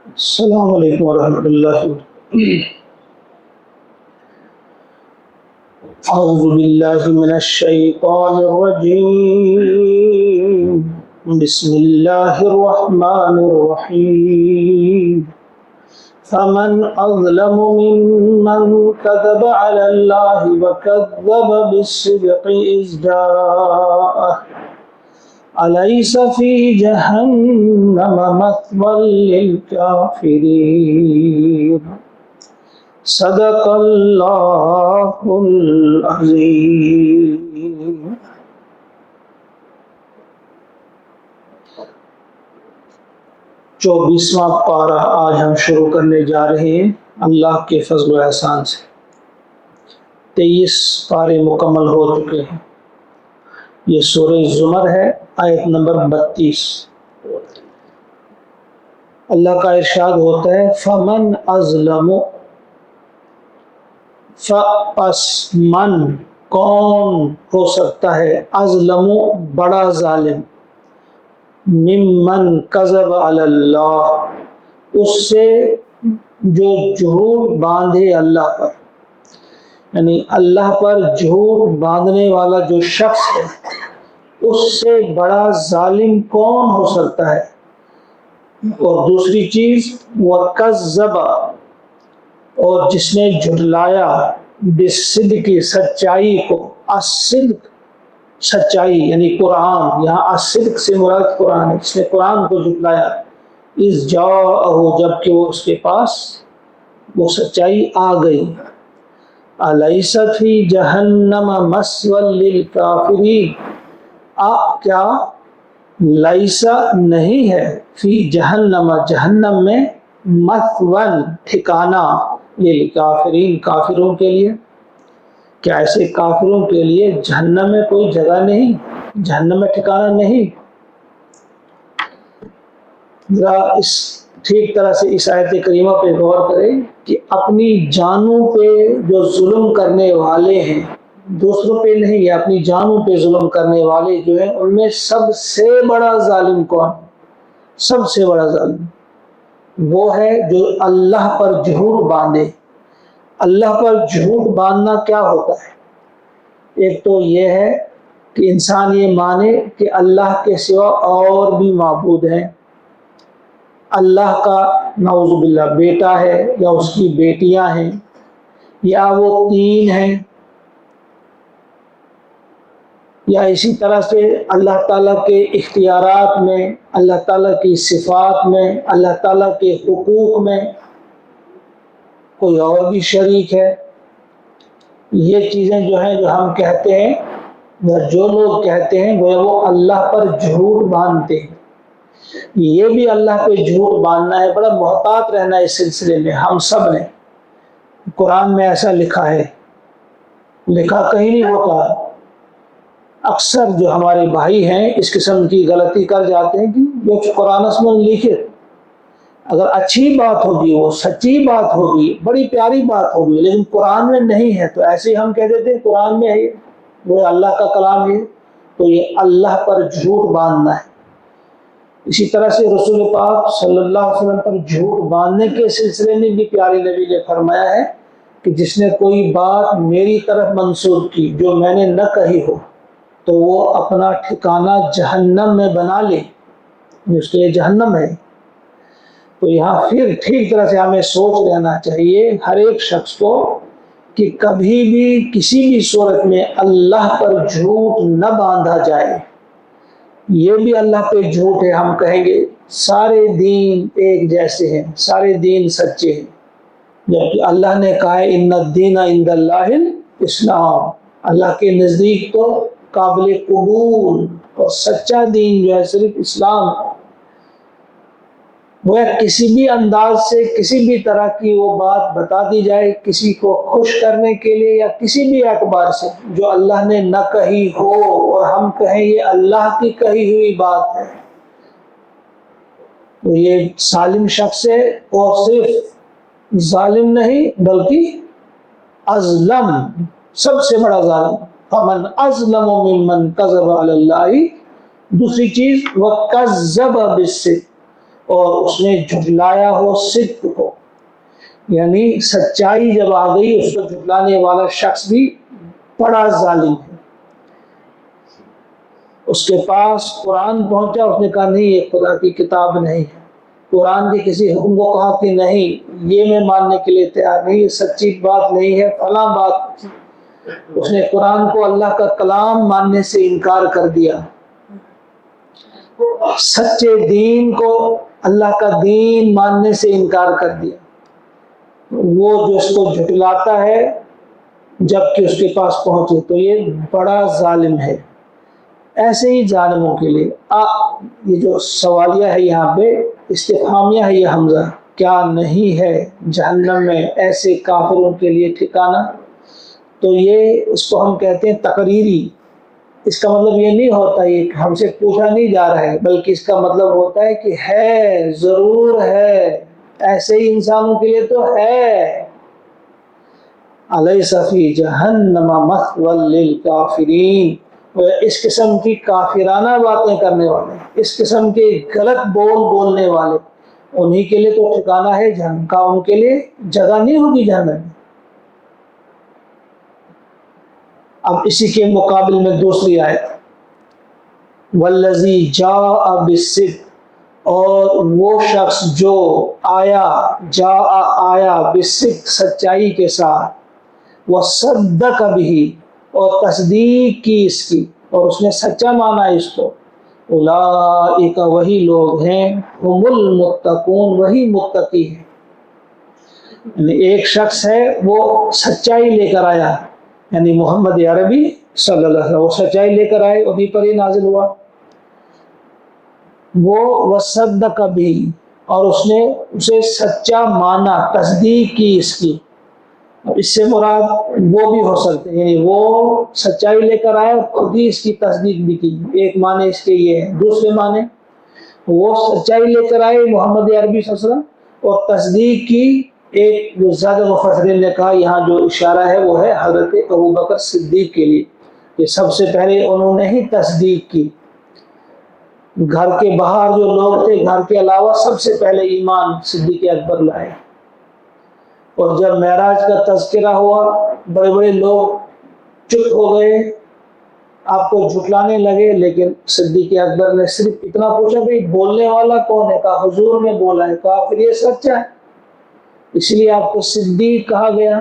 السلام علیکم ورحمۃ اللہ وبرکاتہ۔ اعوذ باللہ من الشیطان الرجیم، بسم اللہ الرحمن الرحیم۔ فمن اظلم ممن كذب على الله وكذب بالصدق إذ جاءه أليس في جهنم مثوى للكافرين صدق اللہ العظیم۔ چوبیسواں پارہ آج ہم شروع کرنے جا رہے ہیں اللہ کے فضل و احسان سے۔ 23 پارے مکمل ہو چکے ہیں۔ یہ سورہ زمر ہے، آیت نمبر 32۔ اللہ کا ارشاد ہوتا ہے فمن اظلم، پس من کون ہو سکتا ہے، اظلم بڑا ظالم، ممن کذب علی اللہ اس سے جو جھوٹ باندھے اللہ پر، یعنی اللہ پر جھوٹ باندھنے والا جو شخص ہے اس سے بڑا ظالم کون ہو سکتا ہے۔ اور دوسری چیز وَكَذَّبَ، اور جس نے جھٹلایا بالصدق سچائی کو، الصدق سچائی یعنی قرآن، یہاں الصدق سے مراد قرآن ہے، جس نے قرآن کو جھٹلایا، اذ جاءہ جب کہ وہ اس کے پاس وہ سچائی آ گئی۔ الیس فی جہنم مثوی للکافرین، کیا لیسا نہیں ہے فی جہنم جہنم میں، مثون ٹھکانہ، للکافرین کافروں کے لیے، کیا ایسے کافروں کے لیے جہنم میں کوئی جگہ نہیں، جہنم میں ٹھکانہ نہیں؟ ذرا اس ٹھیک طرح سے اس آیت کریمہ پہ غور کریں کہ اپنی جانوں پہ جو ظلم کرنے والے ہیں، دوسروں پہ نہیں ہے، اپنی جانوں پہ ظلم کرنے والے جو ہیں ان میں سب سے بڑا ظالم کون؟ سب سے بڑا ظالم وہ ہے جو اللہ پر جھوٹ باندھے۔ اللہ پر جھوٹ باندھنا کیا ہوتا ہے؟ ایک تو یہ ہے کہ انسان یہ مانے کہ اللہ کے سوا اور بھی معبود ہیں، اللہ کا نعوذ باللہ بیٹا ہے یا اس کی بیٹیاں ہیں یا وہ تین ہیں، یا اسی طرح سے اللہ تعالیٰ کے اختیارات میں، اللہ تعالیٰ کی صفات میں، اللہ تعالیٰ کے حقوق میں کوئی اور بھی شریک ہے۔ یہ چیزیں جو ہیں جو ہم کہتے ہیں یا جو لوگ کہتے ہیں وہ اللہ پر جھوٹ باندھتے ہیں۔ یہ بھی اللہ پہ جھوٹ باندھنا ہے، بڑا محتاط رہنا ہے اس سلسلے میں ہم سب نے۔ قرآن میں ایسا لکھا ہے، لکھا کہیں نہیں ہوتا۔ اکثر جو ہمارے بھائی ہیں اس قسم کی غلطی کر جاتے ہیں کہ جو قرآن میں لکھے، اگر اچھی بات ہوگی، وہ سچی بات ہوگی، بڑی پیاری بات ہوگی، لیکن قرآن میں نہیں ہے تو ایسے ہی ہم کہہ دیتے ہیں قرآن میں ہے، وہ اللہ کا کلام ہے، تو یہ اللہ پر جھوٹ باندھنا ہے۔ اسی طرح سے رسول پاک صلی اللہ علیہ وسلم پر جھوٹ باندھنے کے سلسلے میں بھی پیارے نبی نے فرمایا ہے کہ جس نے کوئی بات میری طرف منسوب کی جو میں نے نہ کہی ہو تو وہ اپنا ٹھکانہ جہنم میں بنا لے، اس کے لیے جہنم ہے۔ تو یہاں پھر ٹھیک طرح سے ہمیں سوچ لینا چاہیے ہر ایک شخص کو کہ کبھی بھی کسی بھی صورت میں اللہ پر جھوٹ نہ باندھا جائے۔ یہ بھی اللہ پہ جھوٹ ہے، ہم کہیں گے سارے دین ایک جیسے ہیں، سارے دین سچے ہیں، جبکہ اللہ نے کہا ہے ان الدین عند اللہ الاسلام، اللہ کے نزدیک تو قابل قبول اور سچا دین جو ہے صرف اسلام۔ وہ کسی بھی انداز سے کسی بھی طرح کی وہ بات بتا دی جائے کسی کو خوش کرنے کے لیے یا کسی بھی اعتبار سے جو اللہ نے نہ کہی ہو اور ہم کہیں یہ اللہ کی کہی ہوئی بات ہے، تو یہ ظالم شخص ہے، اور صرف ظالم نہیں بلکہ اظلم، سب سے بڑا ظالم۔ فمن اظلم ممن کذب علی اللہ، دوسری چیز وَكَذَّبَ بِالصِّدْقِ، اور اس نے جھٹلایا ہو صدق کو، یعنی سچائی جب آ گئی اس کو جھٹلانے والا شخص بھی بڑا ظالم ہے۔ اس کے پاس قرآن پہنچا، اس نے کہا نہیں یہ خدا کی کتاب نہیں ہے، قرآن کے کسی حکم کو کہا کہ نہیں یہ میں ماننے کے لیے تیار نہیں، یہ سچی بات نہیں ہے، فلاں بات۔ اس نے قرآن کو اللہ کا کلام ماننے سے انکار کر دیا، سچے دین کو اللہ کا دین ماننے سے انکار کر دیا۔ وہ جو اس کو جھٹلاتا ہے جبکہ اس کے پاس پہنچے تو یہ بڑا ظالم ہے۔ ایسے ہی ظالموں کے لیے یہ جو سوالیہ ہے یہاں پہ استفہامیہ ہے، یہ حمزہ، کیا نہیں ہے جہنم میں ایسے کافروں کے لیے ٹھکانہ؟ تو یہ اس کو ہم کہتے ہیں تقریری۔ اس کا مطلب یہ نہیں ہوتا یہ ہم سے پوچھا نہیں جا رہا ہے، بلکہ اس کا مطلب ہوتا ہے کہ ہے، ضرور ہے، ایسے ہی انسانوں کے لیے تو ہے۔ الیس فی جہنم مثوی للکافرین، اس قسم کی کافرانہ باتیں کرنے والے، اس قسم کے غلط بولنے والے، انہی کے لیے تو ٹھکانہ ہے جہنم کا، ان کے لیے جگہ نہیں ہوگی جہنم میں۔ اب اسی کے مقابل میں دوسری آیت، والذی جاء بالصدق، اور وہ شخص جو آیا بالصدق سچائی کے ساتھ، وصدق بہ، اور تصدیق کی اس کی، اور اس نے سچا مانا اس کو، اولئک وہی لوگ ہیں، ہم المتقون وہی متقی ہیں۔ یعنی ایک شخص ہے وہ سچائی لے کر آیا، یعنی محمد عربی صلی اللہ علیہ وسلم، وہ سچائی لے کر آئے، انہی پر ہی نازل ہوا۔ وہ وصدق بھی، اور اس نے اسے سچا مانا، تصدیق کی اس کی۔ اس سے مراد وہ بھی ہو سکتے ہیں، یعنی وہ سچائی لے کر آئے اور خود ہی اس کی تصدیق بھی کی۔ ایک معنی اس کے یہ ہے، دوسرے معنی وہ سچائی لے کر آئے محمد عربی صلی اللہ علیہ وسلم اور تصدیق کی۔ ایک جو زیادہ مفسرین نے کہا یہاں جو اشارہ ہے وہ ہے حضرت ابوبکر صدیق کے لیے، کہ سب سے پہلے انہوں نے ہی تصدیق کی۔ گھر کے باہر جو لوگ تھے، گھر کے علاوہ سب سے پہلے ایمان صدیق اکبر لائے۔ اور جب معراج کا تذکرہ ہوا، بڑے بڑے لوگ چپ ہو گئے، آپ کو جھٹلانے لگے، لیکن صدیق اکبر نے صرف اتنا پوچھا کہ بولنے والا کون ہے؟ کہا حضور نے بولا ہے۔ کہا پھر یہ سچا ہے، اس لیے آپ کو صدیق کہا گیا۔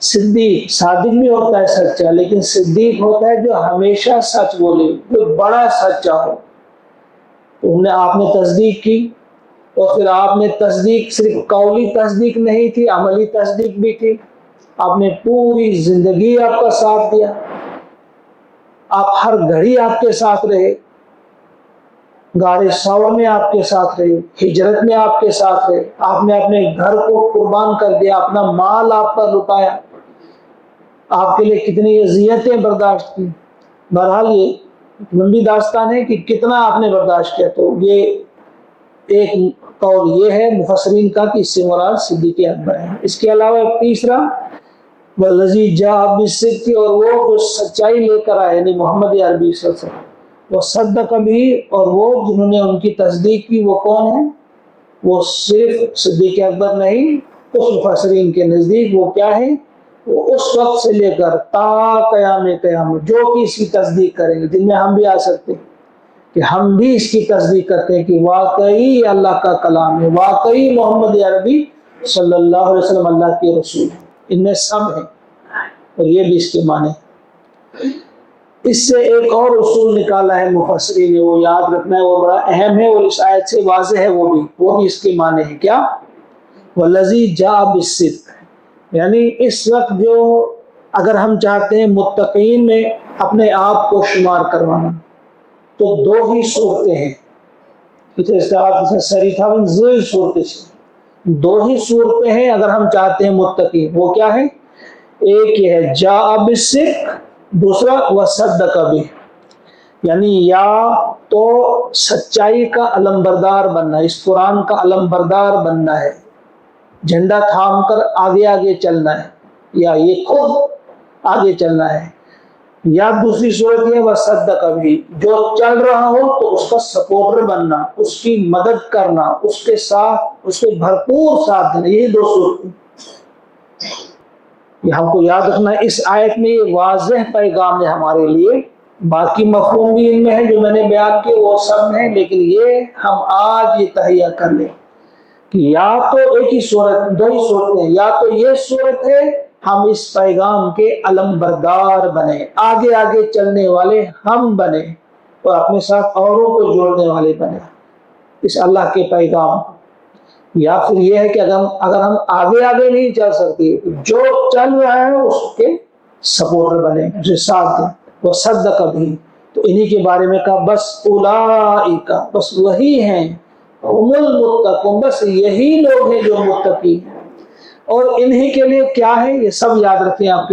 صدیق صادق بھی ہوتا ہے سچا، لیکن صدیق ہوتا ہے جو ہمیشہ سچ بولے، جو بڑا سچا ہو۔ تو آپ نے تصدیق کی، اور پھر آپ نے تصدیق صرف قولی تصدیق نہیں تھی، عملی تصدیق بھی تھی۔ آپ نے پوری زندگی آپ کا ساتھ دیا، آپ ہر گھڑی آپ کے ساتھ رہے، غار ثور میں آپ کے ساتھ رہے، ہجرت میں آپ کے ساتھ رہے، آپ نے اپنے گھر کو قربان کر دیا، اپنا مال آپ کا لٹایا، آپ کے لیے کتنی اذیتیں برداشت کی۔ بہرحال یہ لمبی داستان ہے کہ کتنا آپ نے برداشت کیا۔ تو یہ ایک قول یہ ہے مفسرین کا کہ اس سے مراد صدیق اکبر ہے۔ اس کے علاوہ تیسرا والذی جاء بالصدق، اور وہ جو سچائی لے کر آئے، یعنی محمد عربی صلی اللہ علیہ وسلم، وہ صدق بھی، اور وہ جنہوں نے ان کی تصدیق کی وہ کون ہیں؟ وہ صرف صدیق اکبر نہیں، اس مفسرین کے نزدیک وہ کیا ہے؟ وہ اس وقت سے لے کر تا قیامت جو کہ اس کی تصدیق کریں گے، جن میں ہم بھی آ سکتے ہیں کہ ہم بھی اس کی تصدیق کرتے ہیں کہ واقعی اللہ کا کلام ہے، واقعی محمد عربی صلی اللہ علیہ وسلم اللہ کے رسول ہیں، ان میں سب ہیں، اور یہ بھی اس کے معنی ہے۔ اس سے ایک اور اصول نکالا ہے مفسرین نے، وہ یاد رکھنا ہے، وہ بڑا اہم ہے اور اس آیت سے واضح ہے، وہ بھی اس کے معنی ہے کیا؟ والذی جاء بالصدق، یعنی اس وقت جو اگر ہم چاہتے ہیں متقین میں اپنے آپ کو شمار کروانا تو دو ہی صورتیں ہیں، دو ہی صورتیں ہیں اگر ہم چاہتے ہیں متقین، وہ کیا ہے؟ ایک یہ ہے جاء بالصدق، دوسرا وصدق بھی، یعنی یا تو سچائی کا علمبردار بننا، اس قرآن کا علمبردار بننا ہے، جھنڈا تھام کر آگے آگے چلنا ہے، یا یہ خود آگے چلنا ہے، یا دوسری صورت یہ وصدق بھی، جو چل رہا ہو تو اس کا سپورٹر بننا، اس کی مدد کرنا، اس کے ساتھ اس کے بھرپور ساتھ دینا، یہی دو صورتیں۔ یہ ہم کو یاد رکھنا، اس آیت میں یہ واضح پیغام ہے ہمارے لیے، باقی مفہوم بھی ان میں ہے جو میں نے بیان کیے وہ سب ہیں، لیکن یہ ہم آج یہ تہیہ کر لیں کہ یا تو ایک ہی صورت، دو ہی صورتیں، یا تو یہ صورت ہے ہم اس پیغام کے علم بردار بنے، آگے آگے چلنے والے ہم بنے اور اپنے ساتھ اوروں کو جوڑنے والے بنے اس اللہ کے پیغام، یا پھر یہ ہے کہ اگر ہم آگے آگے نہیں چل سکتے، جو چل رہا ہے اس کے سپورٹر بنے، اسے ساتھ دیں۔ وہ صدق بھی، تو انہی کے بارے میں کہا بس اولئک، بس وہی ہیں، هم المتقون، بس یہی لوگ ہیں جو متقی ہیں۔ اور انہی کے لیے کیا ہے یہ سب یاد رکھیں آپ،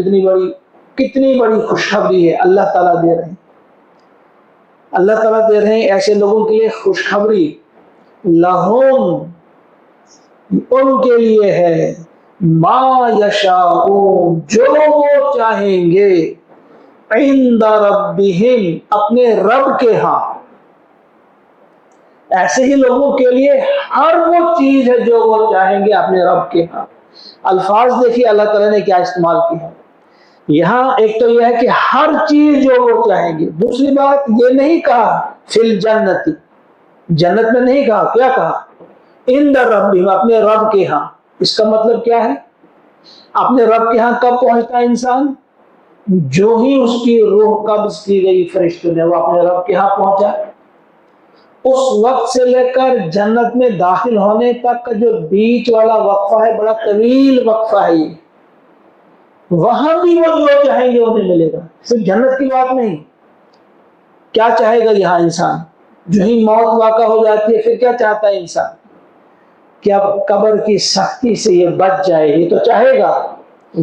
کتنی بڑی خوشخبری ہے اللہ تعالیٰ دے رہے ہیں، اللہ تعالیٰ دے رہے ہیں ایسے لوگوں کے لیے خوشخبری، لہم، ان کے لیے ہے، ما یشاءون، جو وہ چاہیں گے، عند ربہم، اپنے رب کے ہاں۔ ایسے ہی لوگوں کے لیے ہر وہ چیز ہے جو وہ چاہیں گے اپنے رب کے ہاں۔ الفاظ دیکھیے اللہ تعالیٰ نے کیا استعمال کی ہے یہاں، ایک تو یہ ہے کہ ہر چیز جو وہ چاہیں گے، دوسری بات یہ نہیں کہا فی الجنت، جنت میں نہیں کہا، کیا کہا؟ عند ربہم، اپنے رب کے ہاں۔ اس کا مطلب کیا ہے؟ اپنے رب کے ہاں کب پہنچتا ہے انسان؟ جو ہی اس کی روح قبض کی گئی فرشتوں نے، وہ اپنے رب کے ہاں پہنچا۔ اس وقت سے لے کر جنت میں داخل ہونے تک کا جو بیچ والا وقفہ ہے، بڑا طویل وقفہ ہے یہ، وہاں بھی وہ جو چاہیں گے انہیں ملے گا، صرف جنت کی بات نہیں۔ کیا چاہے گا یہاں انسان؟ جو ہی موت واقع ہو جاتی ہے پھر کیا چاہتا ہے انسان؟ کہ اب قبر کی سختی سے یہ بچ جائے، یہ تو چاہے گا،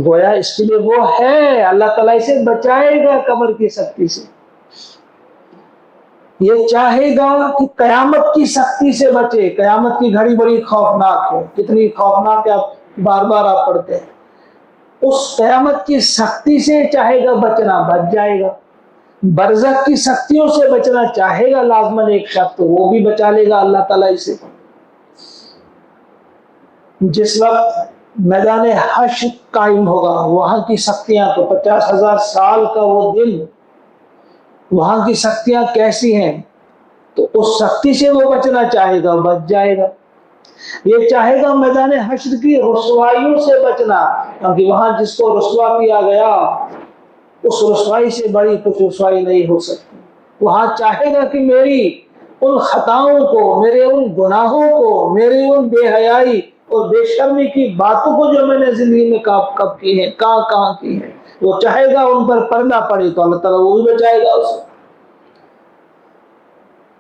گویا اس کے لیے وہ ہے، اللہ تعالیٰ اسے بچائے گا قبر کی سختی سے۔ یہ چاہے گا کہ قیامت کی سختی سے بچے، قیامت کی گھڑی بڑی خوفناک ہے، کتنی خوفناک ہے آپ بار بار آپ پڑھتے ہیں، اس قیامت کی سختی سے چاہے گا بچنا، بچ جائے گا۔ برزخ کی سختیوں سے بچنا چاہے گا لازماً ایک شخص، تو وہ بھی بچا لے گا اللہ تعالیٰ اسے۔ جس وقت میدان حشر قائم ہوگا، وہاں کی سختیاں تو 50,000 سال کا وہ دن، وہاں کی سختیاں کیسی ہیں، تو اس سختی سے وہ بچنا چاہے گا، بچ جائے گا۔ یہ چاہے گا میدان حشر کی رسوائیوں سے بچنا، کیونکہ وہاں جس کو رسوا کیا گیا اس رسوائی سے بڑی کچھ رسوائی نہیں ہو سکتی۔ وہاں چاہے گا کہ میری ان خطاؤں کو، میرے ان گناہوں کو، میری ان بے حیائی اور بے شرمی کی باتوں کو جو میں نے زندگی میں کب کی ہیں، کہاں کی ہیں، وہ چاہے گا ان پر پردہ پڑے، تو اللہ تعالیٰ وہ بھی بچائے گا اسے۔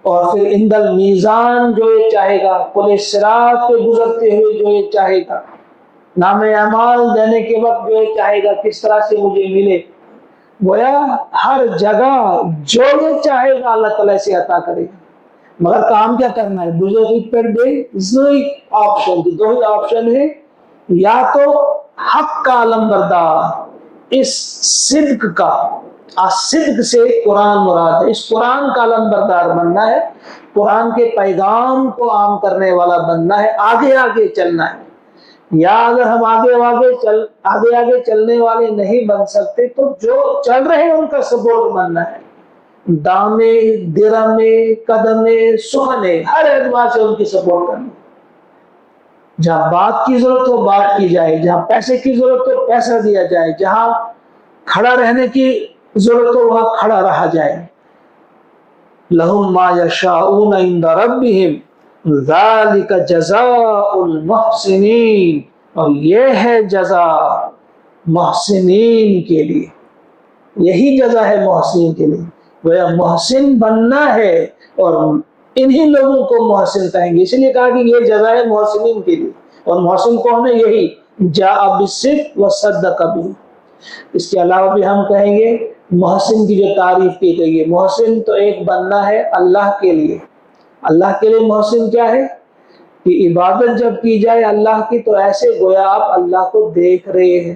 اور پھر عند المیزان جو یہ چاہے گا، پل صراط پہ گزرتے ہوئے جو یہ چاہے گا، نام اعمال دینے کے وقت جو یہ چاہے گا کس طرح سے مجھے ملے، گویا ہر جگہ جو یہ چاہے گا اللہ تعالیٰ سے عطا کرے گا، مگر کام کیا کرنا ہے؟ دو ہی آپشن ہے، یا تو حق کا علم بردار، اس صدق کا، صدق سے قرآن مراد ہے، اس قرآن کا علم بردار بننا ہے، قرآن کے پیغام کو عام کرنے والا بننا ہے، آگے آگے چلنا ہے۔ یا اگر ہم آگے چلنے والے نہیں بن سکتے تو جو چل رہے ہیں ان کا سپورٹ بننا ہے، دامے، درمے، قدمے، سہنے، ہر اعتبار سے ان کی سپورٹ کرنا ہے۔ جہاں بات کی ضرورت ہو بات کی جائے، جہاں پیسے کی ضرورت ہو پیسہ دیا جائے، جہاں کھڑا رہنے کی ضرورت ہو وہاں کھڑا رہا جائے۔ لہم ما یشاءون عند ربہم ذالک جزاء المحسنین، اور یہ ہے جزا محسنین کے لیے، یہی جزا ہے محسنین کے لیے۔ وہ محسن بننا ہے اور انہی لوگوں کو محسن کہیں گے، اس لیے کہا کہ یہ جزا ہے محسنین کے لیے، اور محسن کون ہے؟ یہی جاء بالصدق وصدق به۔ اس کے علاوہ بھی ہم کہیں گے محسن کی جو تعریف کی گئی ہے، محسن تو ایک بننا ہے اللہ کے لیے۔ اللہ کے لیے محسن کیا ہے؟ کہ عبادت جب کی جائے اللہ کی تو ایسے گویا آپ اللہ کو دیکھ رہے ہیں،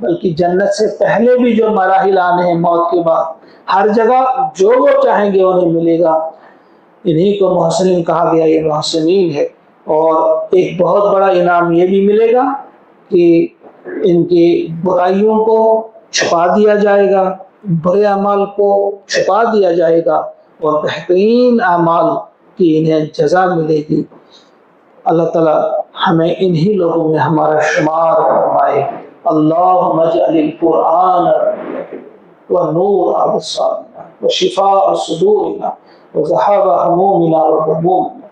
بلکہ جنت سے پہلے بھی جو مراحل آنے ہیں موت کے بعد، ہر جگہ جو وہ چاہیں گے انہیں ملے گا۔ انہی کو محسنین کہا گیا، یہ محسنین ہے۔ اور ایک بہت بڑا انعام یہ بھی ملے گا کہ ان کی برائیوں کو چھپا دیا جائے گا، برے اعمال کو چھپا دیا جائے گا، اور بہترین اعمال کی انہیں جزا ملے گی۔ اللہ تعالیٰ ہمیں انہی لوگوں میں ہمارا شمار فرمائے۔ اللہم اجعل القرآن ونور ابصارنا وشفاء صدورنا وذهاب همومنا وغمومنا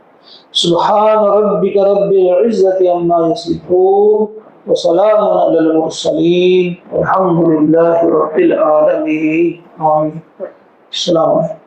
سبحان ربك رب العزة عما يصفون وسلام على المرسلين والحمد لله رب العالمين آمين۔ السلام علیکم۔